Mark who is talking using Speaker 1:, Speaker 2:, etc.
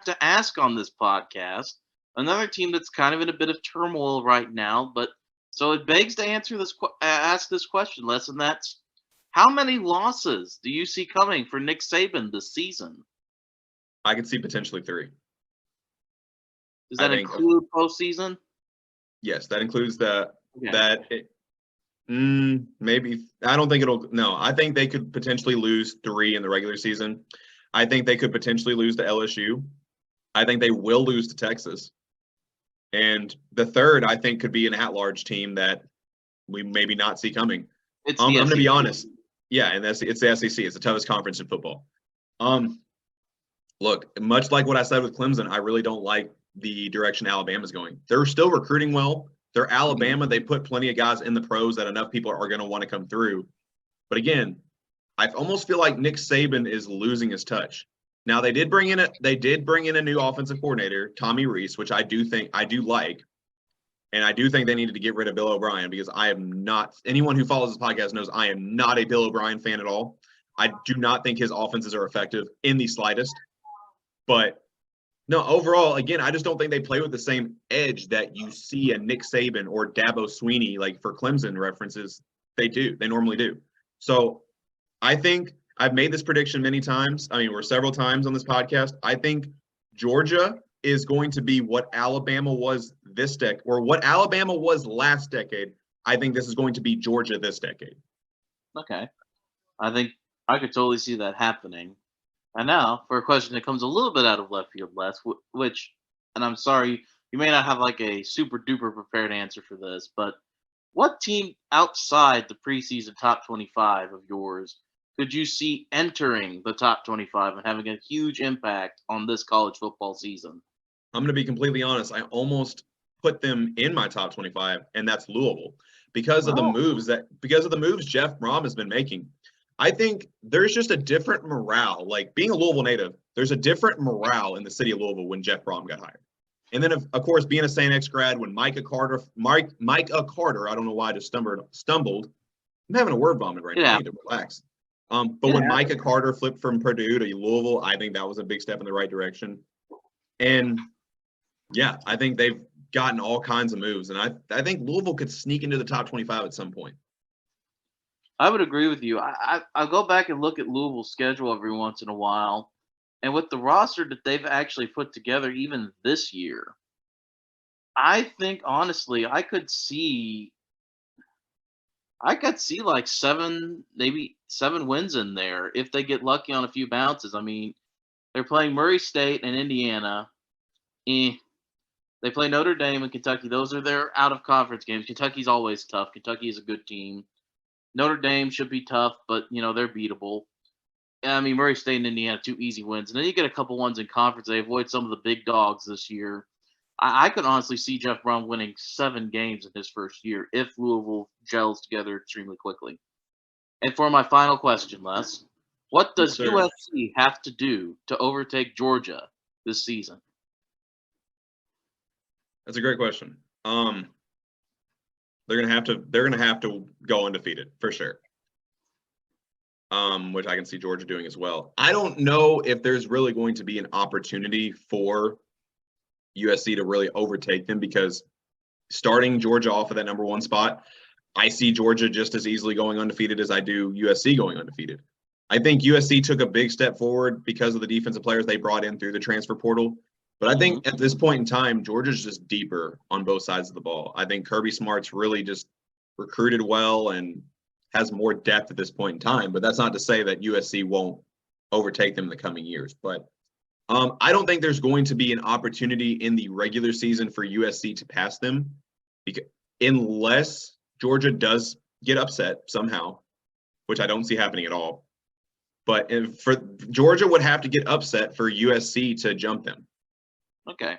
Speaker 1: to ask on this podcast. Another team that's kind of in a bit of turmoil right now, but so it begs to ask this question, Les, and that's how many losses do you see coming for Nick Saban this season?
Speaker 2: I could see potentially 3.
Speaker 1: Does that include postseason?
Speaker 2: Yes, that includes the
Speaker 1: Okay.
Speaker 2: maybe. I don't think it'll. No, I think they could potentially lose 3 in the regular season. I think they could potentially lose to LSU. I think they will lose to Texas. And the third, I think, could be an at-large team that we maybe not see coming.
Speaker 1: It's
Speaker 2: I'm
Speaker 1: the
Speaker 2: going to be
Speaker 1: SEC.
Speaker 2: honest. Yeah, and it's the SEC. It's the toughest conference in football. Look, much like what I said with Clemson, I really don't like the direction Alabama's going. They're still recruiting well. They're Alabama. They put plenty of guys in the pros that enough people are going to want to come through. But again, I almost feel like Nick Saban is losing his touch. Now they did bring in a new offensive coordinator, Tommy Rees, which I do like. And I do think they needed to get rid of Bill O'Brien because I am not – anyone who follows this podcast knows I am not a Bill O'Brien fan at all. I do not think his offenses are effective in the slightest. But, no, overall, again, I just don't think they play with the same edge that you see a Nick Saban or Dabo Swinney, like for Clemson references. They do. They normally do. So I think I've made this prediction many times. I mean, we're several times on this podcast. I think Georgia is going to be what Alabama was this decade, or what Alabama was last decade. I think this is going to be Georgia this decade.
Speaker 1: Okay. I think I could totally see that happening. And now for a question that comes a little bit out of left field, Les, which, and I'm sorry, you may not have like a super duper prepared answer for this, but what team outside the preseason top 25 of yours could you see entering the top 25 and having a huge impact on this college football season?
Speaker 2: I'm going to be completely honest. I almost put them in my top 25, and that's Louisville because of the moves Jeff Brom has been making. I think there's just a different morale. Like being a Louisville native, there's a different morale in the city of Louisville when Jeff Brom got hired. And then, of course, being a St. X grad when Micah Carter, I don't know why I just stumbled. I'm having a word vomit right now. I need to relax. But when Micah Carter flipped from Purdue to Louisville, I think that was a big step in the right direction. And yeah, I think they've gotten all kinds of moves. And I think Louisville could sneak into the top 25 at some point.
Speaker 1: I would agree with you. I'll go back and look at Louisville's schedule every once in a while. And with the roster that they've actually put together even this year, I think honestly I could see like maybe 7 wins in there if they get lucky on a few bounces. I mean, they're playing Murray State and Indiana. They play Notre Dame and Kentucky. Those are their out-of-conference games. Kentucky's always tough. Kentucky is a good team. Notre Dame should be tough, but, they're beatable. I mean, Murray State and Indiana, 2 easy wins. And then you get a couple ones in conference. They avoid some of the big dogs this year. I could honestly see Jeff Brown winning 7 games in his first year if Louisville gels together extremely quickly. And for my final question, Les, what does USC have to do to overtake Georgia this season?
Speaker 2: That's a great question. They're gonna have to go undefeated for sure. Which I can see Georgia doing as well. I don't know if there's really going to be an opportunity for USC to really overtake them because starting Georgia off of that number 1 spot, I see Georgia just as easily going undefeated as I do USC going undefeated. I think USC took a big step forward because of the defensive players they brought in through the transfer portal. But I think at this point in time, Georgia's just deeper on both sides of the ball. I think Kirby Smart's really just recruited well and has more depth at this point in time. But that's not to say that USC won't overtake them in the coming years. But I don't think there's going to be an opportunity in the regular season for USC to pass them unless Georgia does get upset somehow, which I don't see happening at all. But for Georgia would have to get upset for USC to jump them.
Speaker 1: Okay.